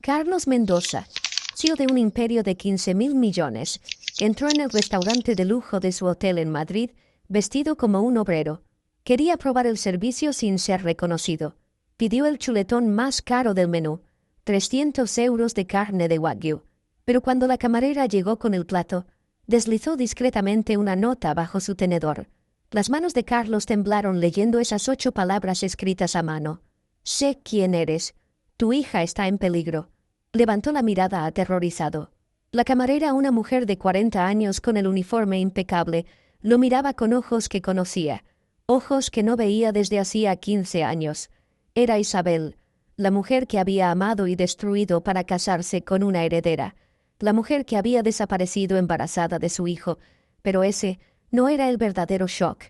Carlos Mendoza, CEO de un imperio de 15.000 millones, entró en el restaurante de lujo de su hotel en Madrid, vestido como un obrero. Quería probar el servicio sin ser reconocido. Pidió el chuletón más caro del menú, 300 euros de carne de wagyu. Pero cuando la camarera llegó con el plato, deslizó discretamente una nota bajo su tenedor. Las manos de Carlos temblaron leyendo esas 8 palabras escritas a mano. «Sé quién eres. Tu hija está en peligro». Levantó la mirada aterrorizado. La camarera, una mujer de 40 años con el uniforme impecable, lo miraba con ojos que conocía, ojos que no veía desde hacía 15 años. Era Isabel, la mujer que había amado y destruido para casarse con una heredera, la mujer que había desaparecido embarazada de su hijo, pero ese no era el verdadero shock.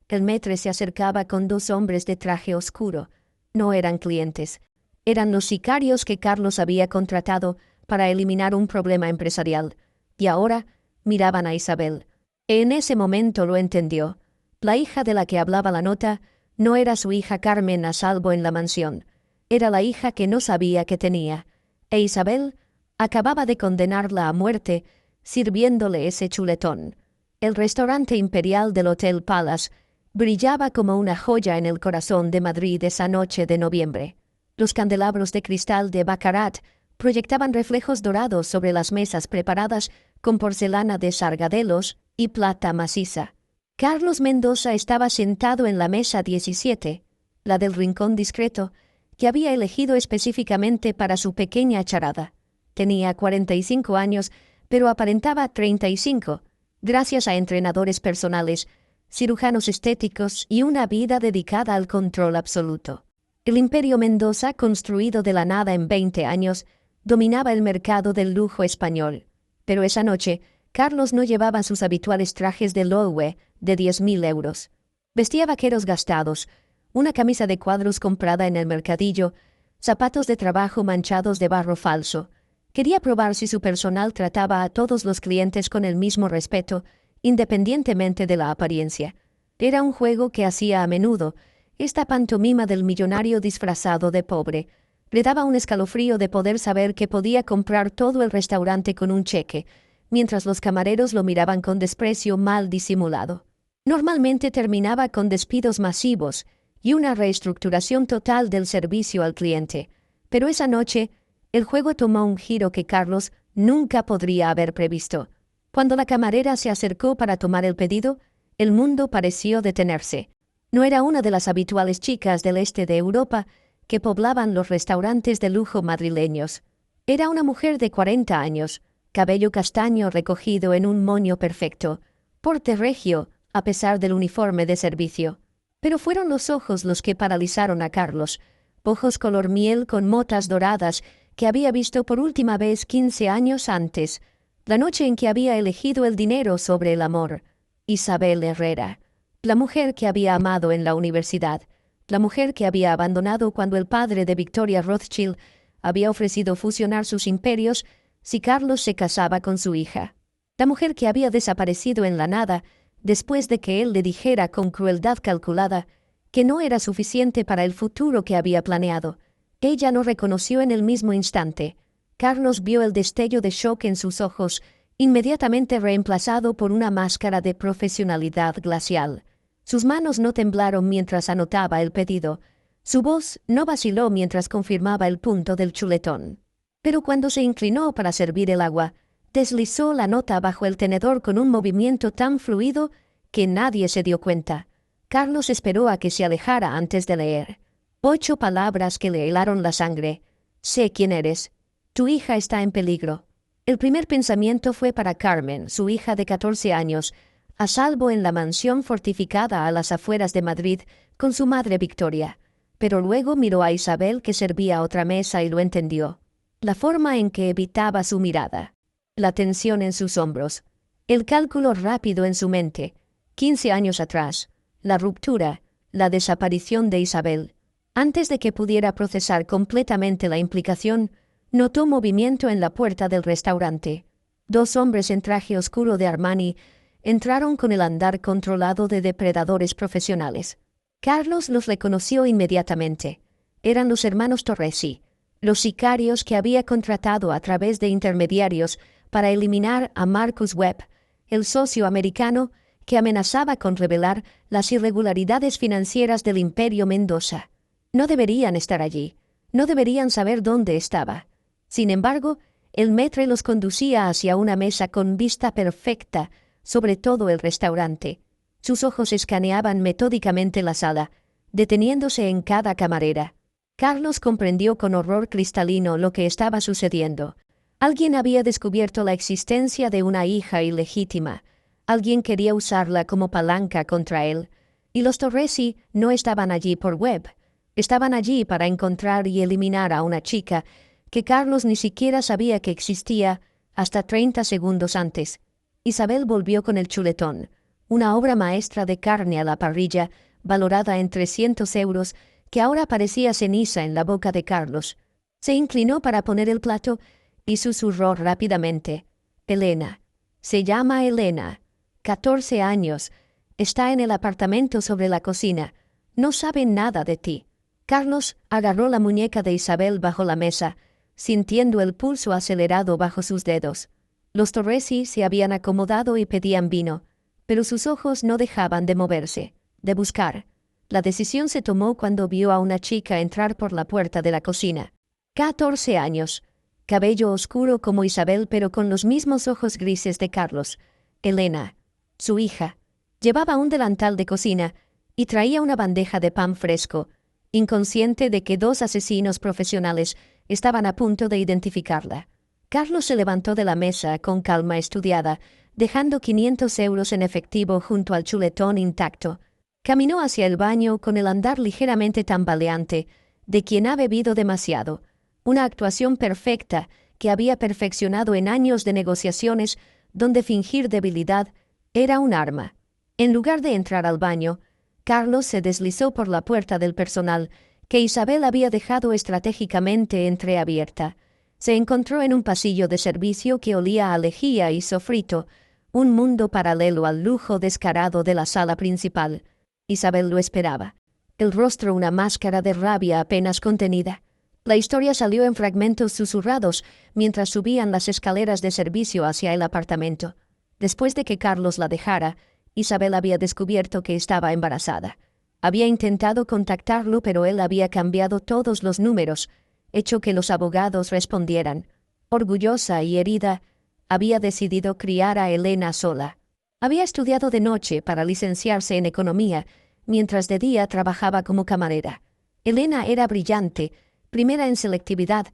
El maître se acercaba con 2 hombres de traje oscuro. No eran clientes. Eran los sicarios que Carlos había contratado para eliminar un problema empresarial, y ahora miraban a Isabel. En ese momento lo entendió. La hija de la que hablaba la nota no era su hija Carmen a salvo en la mansión. Era la hija que no sabía que tenía. E Isabel acababa de condenarla a muerte sirviéndole ese chuletón. El restaurante imperial del Hotel Palace brillaba como una joya en el corazón de Madrid esa noche de noviembre. Los candelabros de cristal de Baccarat proyectaban reflejos dorados sobre las mesas preparadas con porcelana de Sargadelos y plata maciza. Carlos Mendoza estaba sentado en la mesa 17, la del rincón discreto, que había elegido específicamente para su pequeña charada. Tenía 45 años, pero aparentaba 35, gracias a entrenadores personales, cirujanos estéticos y una vida dedicada al control absoluto. El imperio Mendoza, construido de la nada en 20 años, dominaba el mercado del lujo español. Pero esa noche, Carlos no llevaba sus habituales trajes de Loewe de 10.000 euros. Vestía vaqueros gastados, una camisa de cuadros comprada en el mercadillo, zapatos de trabajo manchados de barro falso. Quería probar si su personal trataba a todos los clientes con el mismo respeto, independientemente de la apariencia. Era un juego que hacía a menudo. Esta pantomima del millonario disfrazado de pobre le daba un escalofrío de poder saber que podía comprar todo el restaurante con un cheque, mientras los camareros lo miraban con desprecio mal disimulado. Normalmente terminaba con despidos masivos y una reestructuración total del servicio al cliente, pero esa noche el juego tomó un giro que Carlos nunca podría haber previsto. Cuando la camarera se acercó para tomar el pedido, el mundo pareció detenerse. No era una de las habituales chicas del este de Europa que poblaban los restaurantes de lujo madrileños. Era una mujer de 40 años, cabello castaño recogido en un moño perfecto, porte regio a pesar del uniforme de servicio. Pero fueron los ojos los que paralizaron a Carlos, ojos color miel con motas doradas que había visto por última vez 15 años antes, la noche en que había elegido el dinero sobre el amor. Isabel Herrera. La mujer que había amado en la universidad, la mujer que había abandonado cuando el padre de Victoria Rothschild había ofrecido fusionar sus imperios si Carlos se casaba con su hija. La mujer que había desaparecido en la nada después de que él le dijera con crueldad calculada que no era suficiente para el futuro que había planeado. Ella no reconoció en el mismo instante. Carlos vio el destello de shock en sus ojos, inmediatamente reemplazado por una máscara de profesionalidad glacial. Sus manos no temblaron mientras anotaba el pedido. Su voz no vaciló mientras confirmaba el punto del chuletón. Pero cuando se inclinó para servir el agua, deslizó la nota bajo el tenedor con un movimiento tan fluido que nadie se dio cuenta. Carlos esperó a que se alejara antes de leer. 8 palabras que le helaron la sangre. Sé quién eres. Tu hija está en peligro. El primer pensamiento fue para Carmen, su hija de 14 años, a salvo en la mansión fortificada a las afueras de Madrid con su madre Victoria. Pero luego miró a Isabel, que servía a otra mesa, y lo entendió. La forma en que evitaba su mirada, la tensión en sus hombros, el cálculo rápido en su mente. 15 años atrás, la ruptura, la desaparición de Isabel. Antes de que pudiera procesar completamente la implicación, notó movimiento en la puerta del restaurante. 2 hombres en traje oscuro de Armani entraron con el andar controlado de depredadores profesionales. Carlos los reconoció inmediatamente. Eran los hermanos Torresi, Los sicarios que había contratado a través de intermediarios para eliminar a Marcus Webb, el socio americano que amenazaba con revelar las irregularidades financieras del Imperio Mendoza. No deberían estar allí, no deberían saber dónde estaba. Sin embargo, el maître los conducía hacia una mesa con vista perfecta sobre todo el restaurante. Sus ojos escaneaban metódicamente la sala, deteniéndose en cada camarera. Carlos comprendió con horror cristalino lo que estaba sucediendo. Alguien había descubierto la existencia de una hija ilegítima. Alguien quería usarla como palanca contra él. Y los Torresi no estaban allí por Webb. Estaban allí para encontrar y eliminar a una chica que Carlos ni siquiera sabía que existía hasta 30 segundos antes. Isabel volvió con el chuletón, una obra maestra de carne a la parrilla, valorada en 300 euros, que ahora parecía ceniza en la boca de Carlos. Se inclinó para poner el plato y susurró rápidamente: «Elena. Se llama Elena. 14 años. Está en el apartamento sobre la cocina. No sabe nada de ti». Carlos agarró la muñeca de Isabel bajo la mesa, sintiendo el pulso acelerado bajo sus dedos. Los Torresi se habían acomodado y pedían vino, pero sus ojos no dejaban de moverse, de buscar. La decisión se tomó cuando vio a una chica entrar por la puerta de la cocina. 14 años, cabello oscuro como Isabel pero con los mismos ojos grises de Carlos. Elena, su hija, llevaba un delantal de cocina y traía una bandeja de pan fresco, inconsciente de que 2 asesinos profesionales estaban a punto de identificarla. Carlos se levantó de la mesa con calma estudiada, dejando 500 euros en efectivo junto al chuletón intacto. Caminó hacia el baño con el andar ligeramente tambaleante de quien ha bebido demasiado, una actuación perfecta que había perfeccionado en años de negociaciones donde fingir debilidad era un arma. En lugar de entrar al baño, Carlos se deslizó por la puerta del personal que Isabel había dejado estratégicamente entreabierta. Se encontró en un pasillo de servicio que olía a lejía y sofrito, un mundo paralelo al lujo descarado de la sala principal. Isabel lo esperaba, el rostro una máscara de rabia apenas contenida. La historia salió en fragmentos susurrados mientras subían las escaleras de servicio hacia el apartamento. Después de que Carlos la dejara, Isabel había descubierto que estaba embarazada. Había intentado contactarlo, pero él había cambiado todos los números, hecho que los abogados respondieran. Orgullosa y herida, había decidido criar a Elena sola. Había estudiado de noche para licenciarse en economía, mientras de día trabajaba como camarera. Elena era brillante, primera en selectividad,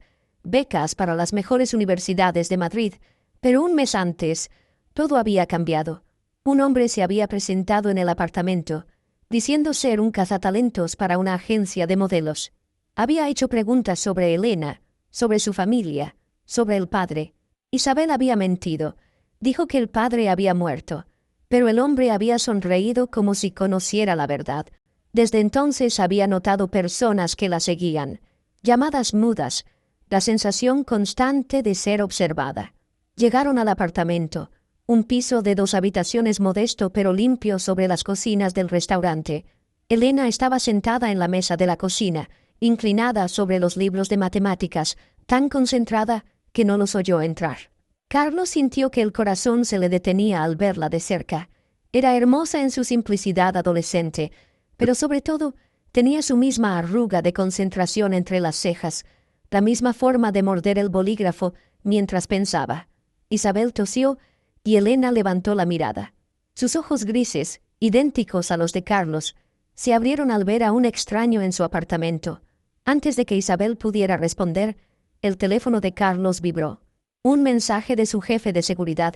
becas para las mejores universidades de Madrid, pero un mes antes, todo había cambiado. Un hombre se había presentado en el apartamento, diciendo ser un cazatalentos para una agencia de modelos. Había hecho preguntas sobre Elena, sobre su familia, sobre el padre. Isabel había mentido. Dijo que el padre había muerto, pero el hombre había sonreído como si conociera la verdad. Desde entonces había notado personas que la seguían, llamadas mudas, la sensación constante de ser observada. Llegaron al apartamento, un piso de 2 habitaciones modesto pero limpio sobre las cocinas del restaurante. Elena estaba sentada en la mesa de la cocina, inclinada sobre los libros de matemáticas, tan concentrada que no los oyó entrar. Carlos sintió que el corazón se le detenía al verla de cerca. Era hermosa en su simplicidad adolescente, pero sobre todo tenía su misma arruga de concentración entre las cejas, la misma forma de morder el bolígrafo mientras pensaba. Isabel tosió y Elena levantó la mirada. Sus ojos grises, idénticos a los de Carlos, se abrieron al ver a un extraño en su apartamento. Antes de que Isabel pudiera responder, el teléfono de Carlos vibró. Un mensaje de su jefe de seguridad.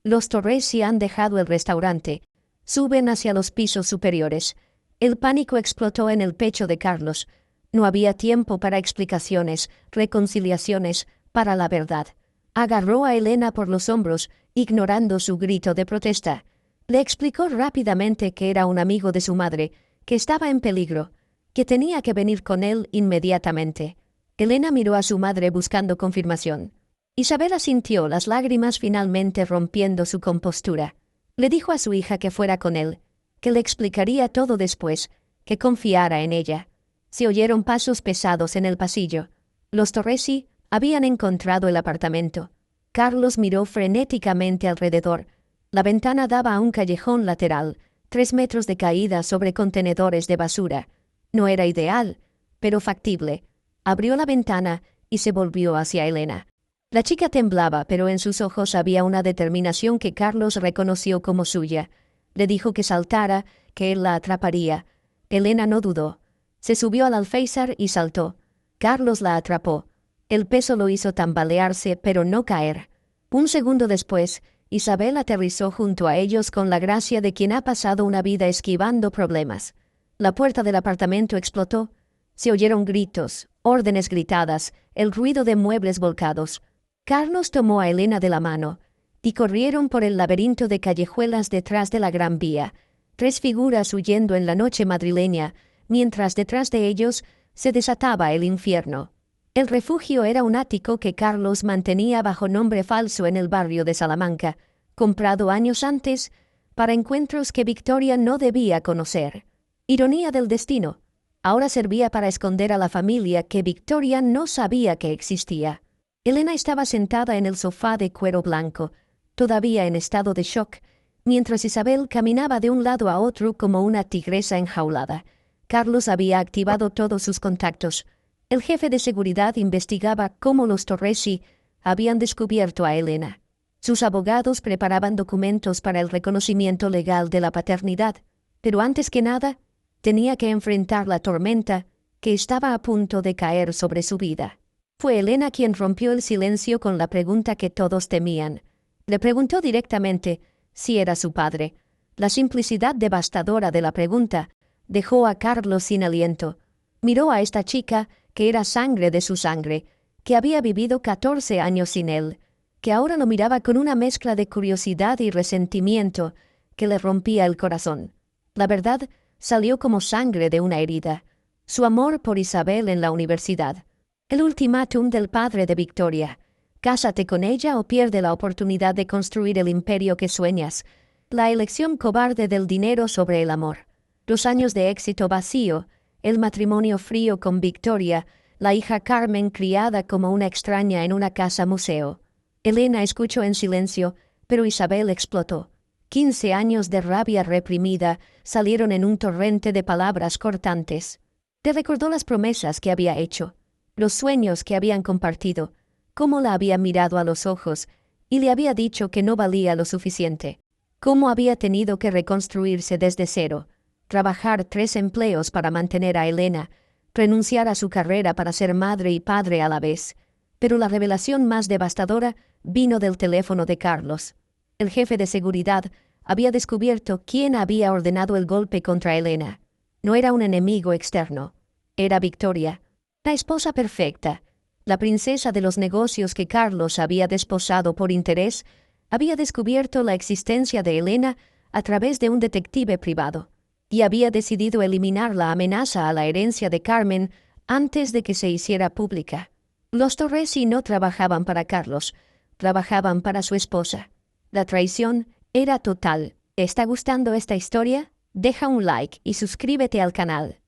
Los Torresi han dejado el restaurante. Suben hacia los pisos superiores. El pánico explotó en el pecho de Carlos. No había tiempo para explicaciones, reconciliaciones, para la verdad. Agarró a Elena por los hombros, ignorando su grito de protesta. Le explicó rápidamente que era un amigo de su madre, que estaba en peligro, que tenía que venir con él inmediatamente. Elena miró a su madre buscando confirmación. Isabel sintió las lágrimas finalmente rompiendo su compostura. Le dijo a su hija que fuera con él, que le explicaría todo después, que confiara en ella. Se oyeron pasos pesados en el pasillo. Los Torresi habían encontrado el apartamento. Carlos miró frenéticamente alrededor. La ventana daba a un callejón lateral, 3 metros de caída sobre contenedores de basura. No era ideal, pero factible. Abrió la ventana y se volvió hacia Elena. La chica temblaba, pero en sus ojos había una determinación que Carlos reconoció como suya. Le dijo que saltara, que él la atraparía. Elena no dudó. Se subió al alféizar y saltó. Carlos la atrapó. El peso lo hizo tambalearse, pero no caer. Un segundo después, Isabel aterrizó junto a ellos con la gracia de quien ha pasado una vida esquivando problemas. La puerta del apartamento explotó. Se oyeron gritos, órdenes gritadas, el ruido de muebles volcados. Carlos tomó a Elena de la mano y corrieron por el laberinto de callejuelas detrás de la Gran Vía, 3 figuras huyendo en la noche madrileña, mientras detrás de ellos se desataba el infierno. El refugio era un ático que Carlos mantenía bajo nombre falso en el barrio de Salamanca, comprado años antes para encuentros que Victoria no debía conocer. Ironía del destino. Ahora servía para esconder a la familia que Victoria no sabía que existía. Elena estaba sentada en el sofá de cuero blanco, todavía en estado de shock, mientras Isabel caminaba de un lado a otro como una tigresa enjaulada. Carlos había activado todos sus contactos. El jefe de seguridad investigaba cómo los Torresi habían descubierto a Elena. Sus abogados preparaban documentos para el reconocimiento legal de la paternidad, pero antes que nada, tenía que enfrentar la tormenta que estaba a punto de caer sobre su vida. Fue Elena quien rompió el silencio con la pregunta que todos temían. Le preguntó directamente si era su padre. La simplicidad devastadora de la pregunta dejó a Carlos sin aliento. Miró a esta chica que era sangre de su sangre, que había vivido 14 años sin él, que ahora lo miraba con una mezcla de curiosidad y resentimiento que le rompía el corazón. La verdad salió como sangre de una herida. Su amor por Isabel en la universidad. El ultimátum del padre de Victoria. Cásate con ella o pierde la oportunidad de construir el imperio que sueñas. La elección cobarde del dinero sobre el amor. Los años de éxito vacío. El matrimonio frío con Victoria. La hija Carmen criada como una extraña en una casa museo. Elena escuchó en silencio, pero Isabel explotó. 15 años de rabia reprimida salieron en un torrente de palabras cortantes. Te recordó las promesas que había hecho. Los sueños que habían compartido, cómo la había mirado a los ojos y le había dicho que no valía lo suficiente, cómo había tenido que reconstruirse desde cero, trabajar 3 empleos para mantener a Elena, renunciar a su carrera para ser madre y padre a la vez. Pero la revelación más devastadora vino del teléfono de Carlos. El jefe de seguridad había descubierto quién había ordenado el golpe contra Elena. No era un enemigo externo, era Victoria. La esposa perfecta, la princesa de los negocios que Carlos había desposado por interés, había descubierto la existencia de Elena a través de un detective privado y había decidido eliminar la amenaza a la herencia de Carmen antes de que se hiciera pública. Los Torresi no trabajaban para Carlos, trabajaban para su esposa. La traición era total. ¿Te está gustando esta historia? Deja un like y suscríbete al canal.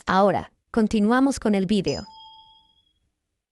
Ahora, continuamos con el vídeo.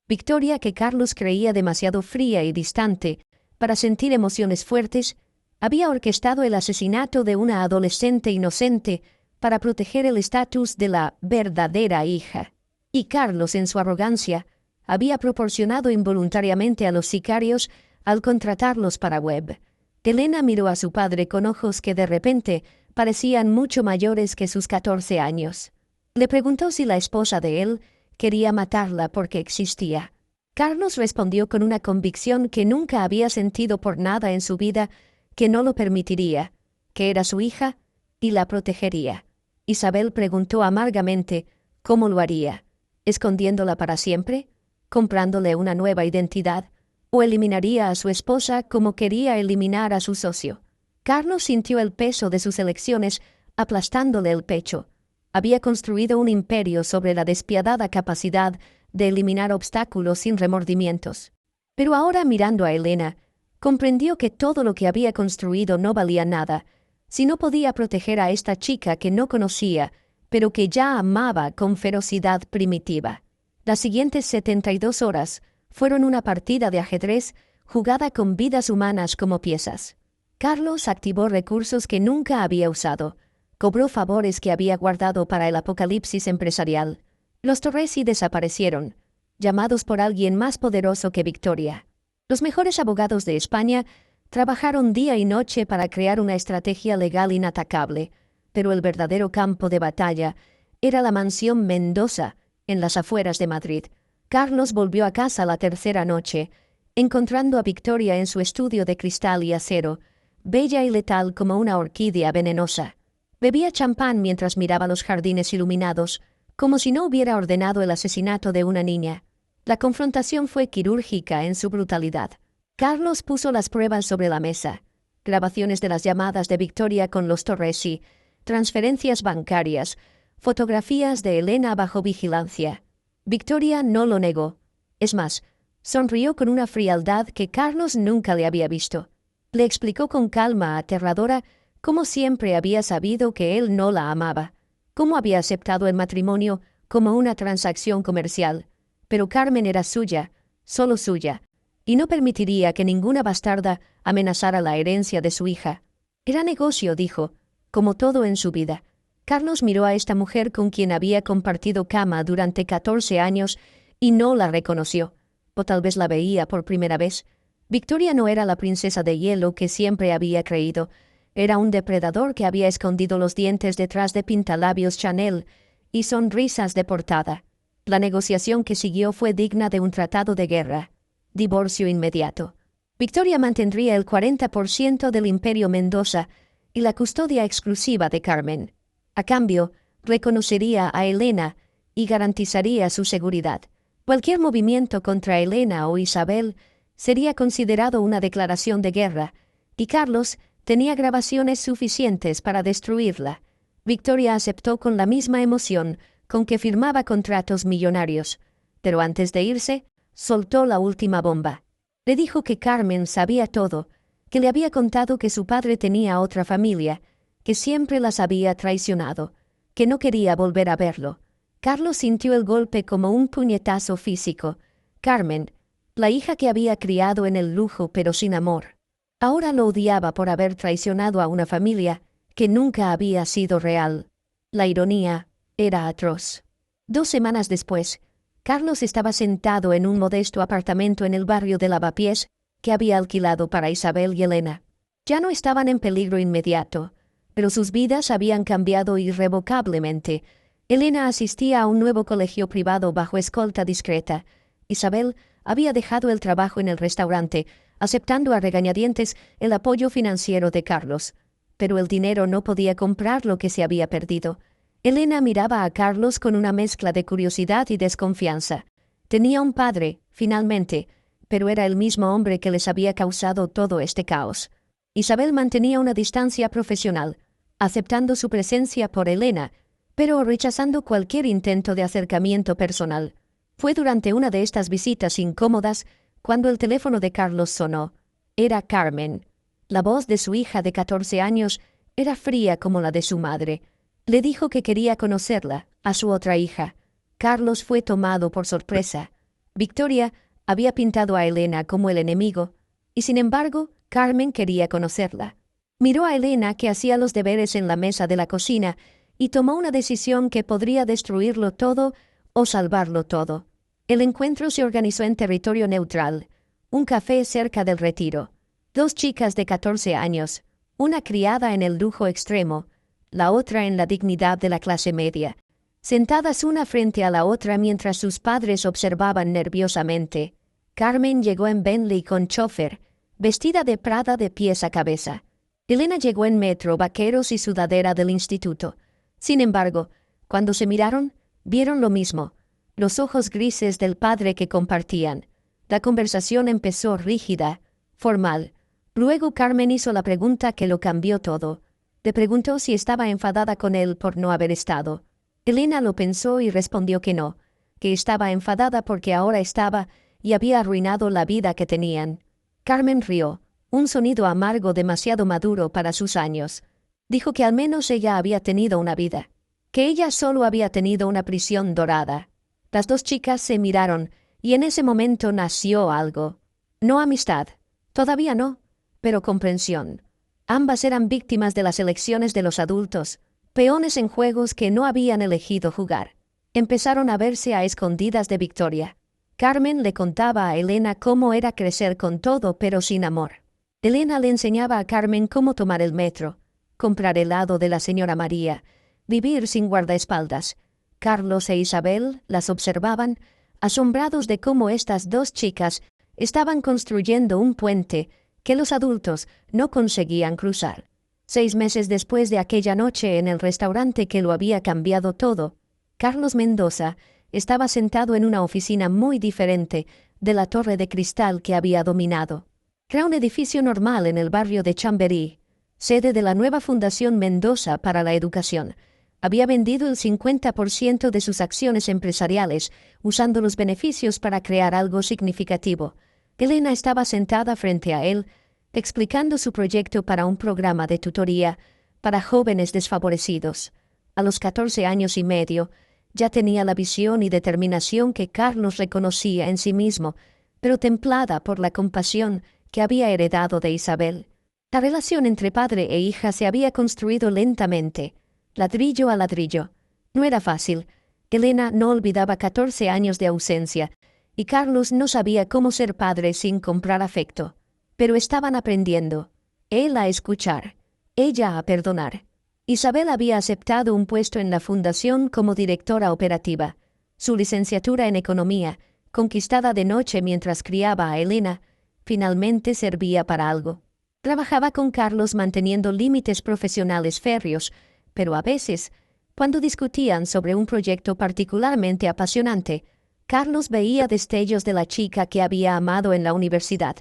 Victoria, que Carlos creía demasiado fría y distante para sentir emociones fuertes, había orquestado el asesinato de una adolescente inocente para proteger el estatus de la verdadera hija. Y Carlos, en su arrogancia, había proporcionado involuntariamente a los sicarios al contratarlos para web. Elena miró a su padre con ojos que de repente parecían mucho mayores que sus 14 años. Le preguntó si la esposa de él quería matarla porque existía. Carlos respondió con una convicción que nunca había sentido por nada en su vida, que no lo permitiría, que era su hija y la protegería. Isabel preguntó amargamente cómo lo haría, escondiéndola para siempre, comprándole una nueva identidad, o eliminaría a su esposa como quería eliminar a su socio. Carlos sintió el peso de sus elecciones aplastándole el pecho. Había construido un imperio sobre la despiadada capacidad de eliminar obstáculos sin remordimientos. Pero ahora, mirando a Elena, comprendió que todo lo que había construido no valía nada, si no podía proteger a esta chica que no conocía, pero que ya amaba con ferocidad primitiva. Las siguientes 72 horas fueron una partida de ajedrez jugada con vidas humanas como piezas. Carlos activó recursos que nunca había usado. Cobró favores que había guardado para el apocalipsis empresarial. Los Torresi desaparecieron, llamados por alguien más poderoso que Victoria. Los mejores abogados de España trabajaron día y noche para crear una estrategia legal inatacable, pero el verdadero campo de batalla era la mansión Mendoza, en las afueras de Madrid. Carlos volvió a casa la tercera noche, encontrando a Victoria en su estudio de cristal y acero, bella y letal como una orquídea venenosa. Bebía champán mientras miraba los jardines iluminados, como si no hubiera ordenado el asesinato de una niña. La confrontación fue quirúrgica en su brutalidad. Carlos puso las pruebas sobre la mesa. Grabaciones de las llamadas de Victoria con los Torresi, transferencias bancarias, fotografías de Elena bajo vigilancia. Victoria no lo negó. Es más, sonrió con una frialdad que Carlos nunca le había visto. Le explicó con calma aterradora cómo siempre había sabido que él no la amaba, cómo había aceptado el matrimonio como una transacción comercial. Pero Carmen era suya, solo suya, y no permitiría que ninguna bastarda amenazara la herencia de su hija. Era negocio, dijo, como todo en su vida. Carlos miró a esta mujer con quien había compartido cama durante 14 años y no la reconoció, o tal vez la veía por primera vez. Victoria no era la princesa de hielo que siempre había creído. Era un depredador que había escondido los dientes detrás de pintalabios Chanel y sonrisas de portada. La negociación que siguió fue digna de un tratado de guerra. Divorcio inmediato. Victoria mantendría el 40% del imperio Mendoza y la custodia exclusiva de Carmen. A cambio, reconocería a Elena y garantizaría su seguridad. Cualquier movimiento contra Elena o Isabel sería considerado una declaración de guerra, y Carlos tenía grabaciones suficientes para destruirla. Victoria aceptó con la misma emoción con que firmaba contratos millonarios, pero antes de irse, soltó la última bomba. Le dijo que Carmen sabía todo, que le había contado que su padre tenía otra familia, que siempre las había traicionado, que no quería volver a verlo. Carlos sintió el golpe como un puñetazo físico. Carmen, la hija que había criado en el lujo pero sin amor, ahora lo odiaba por haber traicionado a una familia que nunca había sido real. La ironía era atroz. 2 semanas después, Carlos estaba sentado en un modesto apartamento en el barrio de Lavapiés que había alquilado para Isabel y Elena. Ya no estaban en peligro inmediato, pero sus vidas habían cambiado irrevocablemente. Elena asistía a un nuevo colegio privado bajo escolta discreta. Isabel había dejado el trabajo en el restaurante, aceptando a regañadientes el apoyo financiero de Carlos. Pero el dinero no podía comprar lo que se había perdido. Elena miraba a Carlos con una mezcla de curiosidad y desconfianza. Tenía un padre, finalmente, pero era el mismo hombre que les había causado todo este caos. Isabel mantenía una distancia profesional, aceptando su presencia por Elena, pero rechazando cualquier intento de acercamiento personal. Fue durante una de estas visitas incómodas cuando el teléfono de Carlos sonó. Era Carmen. La voz de su hija de 14 años era fría como la de su madre. Le dijo que quería conocerla, a su otra hija. Carlos fue tomado por sorpresa. Victoria había pintado a Elena como el enemigo, y sin embargo, Carmen quería conocerla. Miró a Elena, que hacía los deberes en la mesa de la cocina, y tomó una decisión que podría destruirlo todo o salvarlo todo. El encuentro se organizó en territorio neutral, un café cerca del Retiro. 2 chicas de 14 años, una criada en el lujo extremo, la otra en la dignidad de la clase media, sentadas una frente a la otra mientras sus padres observaban nerviosamente. Carmen llegó en Bentley con chofer, vestida de Prada de pies a cabeza. Elena llegó en metro, vaqueros y sudadera del instituto. Sin embargo, cuando se miraron, vieron lo mismo, los ojos grises del padre que compartían. La conversación empezó rígida, formal. Luego Carmen hizo la pregunta que lo cambió todo. Le preguntó si estaba enfadada con él por no haber estado. Elena lo pensó y respondió que no, que estaba enfadada porque ahora estaba y había arruinado la vida que tenían. Carmen rió, un sonido amargo demasiado maduro para sus años. Dijo que al menos ella había tenido una vida, que ella solo había tenido una prisión dorada. Las dos chicas se miraron, y en ese momento nació algo. No amistad, todavía no, pero comprensión. Ambas eran víctimas de las elecciones de los adultos, peones en juegos que no habían elegido jugar. Empezaron a verse a escondidas de Victoria. Carmen le contaba a Elena cómo era crecer con todo pero sin amor. Elena le enseñaba a Carmen cómo tomar el metro, comprar helado de la señora María, vivir sin guardaespaldas. Carlos e Isabel las observaban, asombrados de cómo estas dos chicas estaban construyendo un puente que los adultos no conseguían cruzar. 6 meses después de aquella noche en el restaurante que lo había cambiado todo, Carlos Mendoza estaba sentado en una oficina muy diferente de la torre de cristal que había dominado. Era un edificio normal en el barrio de Chamberí, sede de la nueva Fundación Mendoza para la Educación. Había vendido el 50% de sus acciones empresariales, usando los beneficios para crear algo significativo. Elena estaba sentada frente a él, explicando su proyecto para un programa de tutoría para jóvenes desfavorecidos. A los 14 años y medio, ya tenía la visión y determinación que Carlos reconocía en sí mismo, pero templada por la compasión que había heredado de Isabel. La relación entre padre e hija se había construido lentamente, ladrillo a ladrillo. No era fácil. Elena no olvidaba 14 años de ausencia, y Carlos no sabía cómo ser padre sin comprar afecto. Pero estaban aprendiendo. Él a escuchar, ella a perdonar. Isabel había aceptado un puesto en la fundación como directora operativa. Su licenciatura en economía, conquistada de noche mientras criaba a Elena, finalmente servía para algo. Trabajaba con Carlos manteniendo límites profesionales férreos, pero a veces, cuando discutían sobre un proyecto particularmente apasionante, Carlos veía destellos de la chica que había amado en la universidad.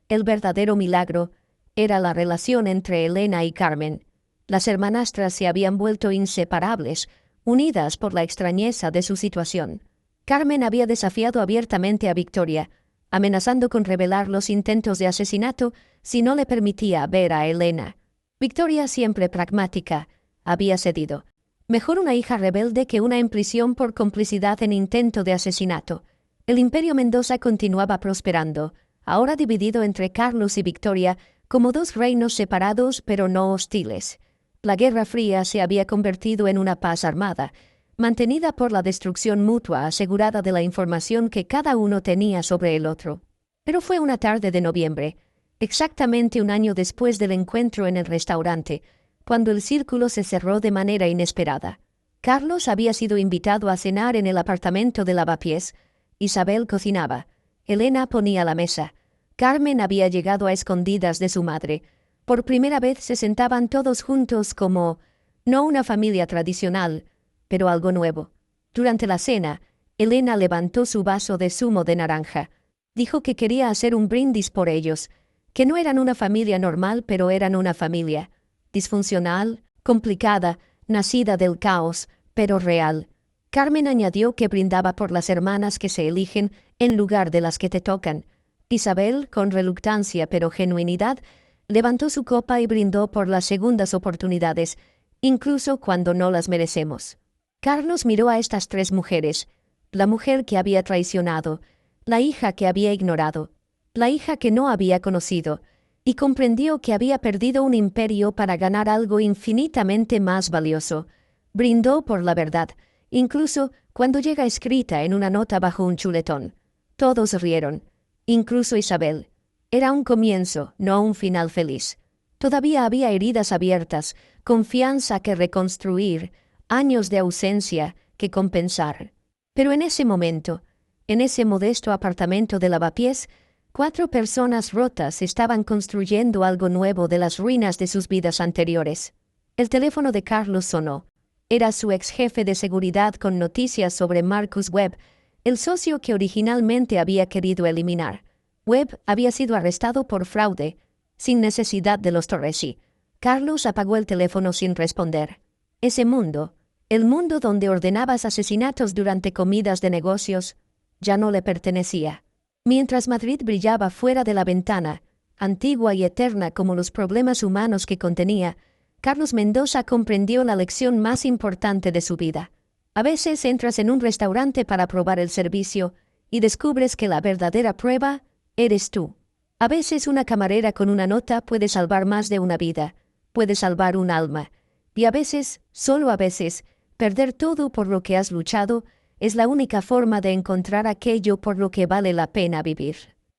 El verdadero milagro era la relación entre Elena y Carmen. Las hermanastras se habían vuelto inseparables, unidas por la extrañeza de su situación. Carmen había desafiado abiertamente a Victoria, amenazando con revelar los intentos de asesinato si no le permitía ver a Elena. Victoria, siempre pragmática, había cedido. Mejor una hija rebelde que una en prisión por complicidad en intento de asesinato. El imperio Mendoza continuaba prosperando, ahora dividido entre Carlos y Victoria como dos reinos separados pero no hostiles. La Guerra Fría se había convertido en una paz armada, mantenida por la destrucción mutua asegurada de la información que cada uno tenía sobre el otro. Pero fue una tarde de noviembre, exactamente un año después del encuentro en el restaurante, cuando el círculo se cerró de manera inesperada. Carlos había sido invitado a cenar en el apartamento de Lavapiés. Isabel cocinaba. Elena ponía la mesa. Carmen había llegado a escondidas de su madre. Por primera vez se sentaban todos juntos como, no una familia tradicional, pero algo nuevo. Durante la cena, Elena levantó su vaso de zumo de naranja. Dijo que quería hacer un brindis por ellos, que no eran una familia normal, pero eran una familia. Disfuncional, complicada, nacida del caos, pero real. Carmen añadió que brindaba por las hermanas que se eligen en lugar de las que te tocan. Isabel, con reluctancia pero genuinidad, levantó su copa y brindó por las segundas oportunidades, incluso cuando no las merecemos. Carlos miró a estas 3 mujeres, la mujer que había traicionado, la hija que había ignorado, la hija que no había conocido, y comprendió que había perdido un imperio para ganar algo infinitamente más valioso. Brindó por la verdad, incluso cuando llega escrita en una nota bajo un chuletón. Todos rieron, incluso Isabel. Era un comienzo, no un final feliz. Todavía había heridas abiertas, confianza que reconstruir, años de ausencia que compensar. Pero en ese momento, en ese modesto apartamento de Lavapiés, 4 personas rotas estaban construyendo algo nuevo de las ruinas de sus vidas anteriores. El teléfono de Carlos sonó. Era su ex jefe de seguridad con noticias sobre Marcus Webb, el socio que originalmente había querido eliminar. Webb había sido arrestado por fraude, sin necesidad de los Torresi. Carlos apagó el teléfono sin responder. Ese mundo, el mundo donde ordenabas asesinatos durante comidas de negocios, ya no le pertenecía. Mientras Madrid brillaba fuera de la ventana, antigua y eterna como los problemas humanos que contenía, Carlos Mendoza comprendió la lección más importante de su vida. A veces entras en un restaurante para probar el servicio y descubres que la verdadera prueba eres tú. A veces una camarera con una nota puede salvar más de una vida, puede salvar un alma. Y a veces, solo a veces, perder todo por lo que has luchado es la única forma de encontrar aquello por lo que vale la pena vivir.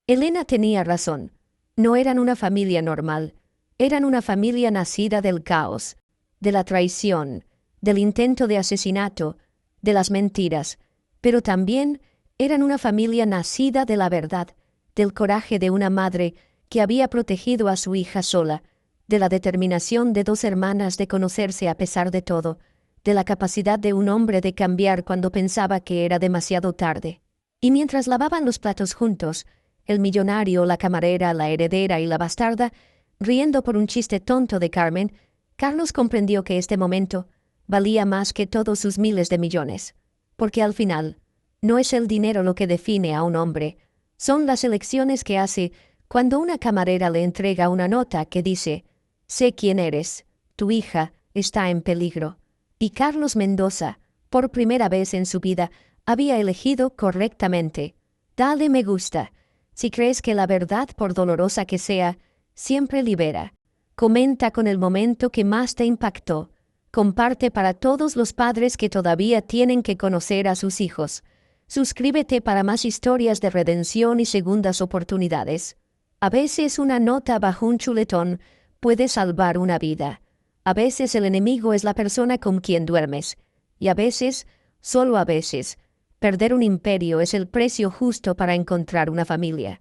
Elena tenía razón. No eran una familia normal. Eran una familia nacida del caos, de la traición, del intento de asesinato, de las mentiras, pero también eran una familia nacida de la verdad, del coraje de una madre que había protegido a su hija sola, de la determinación de dos hermanas de conocerse a pesar de todo, de la capacidad de un hombre de cambiar cuando pensaba que era demasiado tarde. Y mientras lavaban los platos juntos, el millonario, la camarera, la heredera y la bastarda, riendo por un chiste tonto de Carmen, Carlos comprendió que este momento valía más que todos sus miles de millones, porque al final, no es el dinero lo que define a un hombre, son las elecciones que hace cuando una camarera le entrega una nota que dice: «Sé quién eres, tu hija está en peligro». Y Carlos Mendoza, por primera vez en su vida, había elegido correctamente. Dale me gusta. Si crees que la verdad, por dolorosa que sea, siempre libera. Comenta con el momento que más te impactó. Comparte para todos los padres que todavía tienen que conocer a sus hijos. Suscríbete para más historias de redención y segundas oportunidades. A veces una nota bajo un chuletón puede salvar una vida. A veces el enemigo es la persona con quien duermes. Y a veces, solo a veces, perder un imperio es el precio justo para encontrar una familia.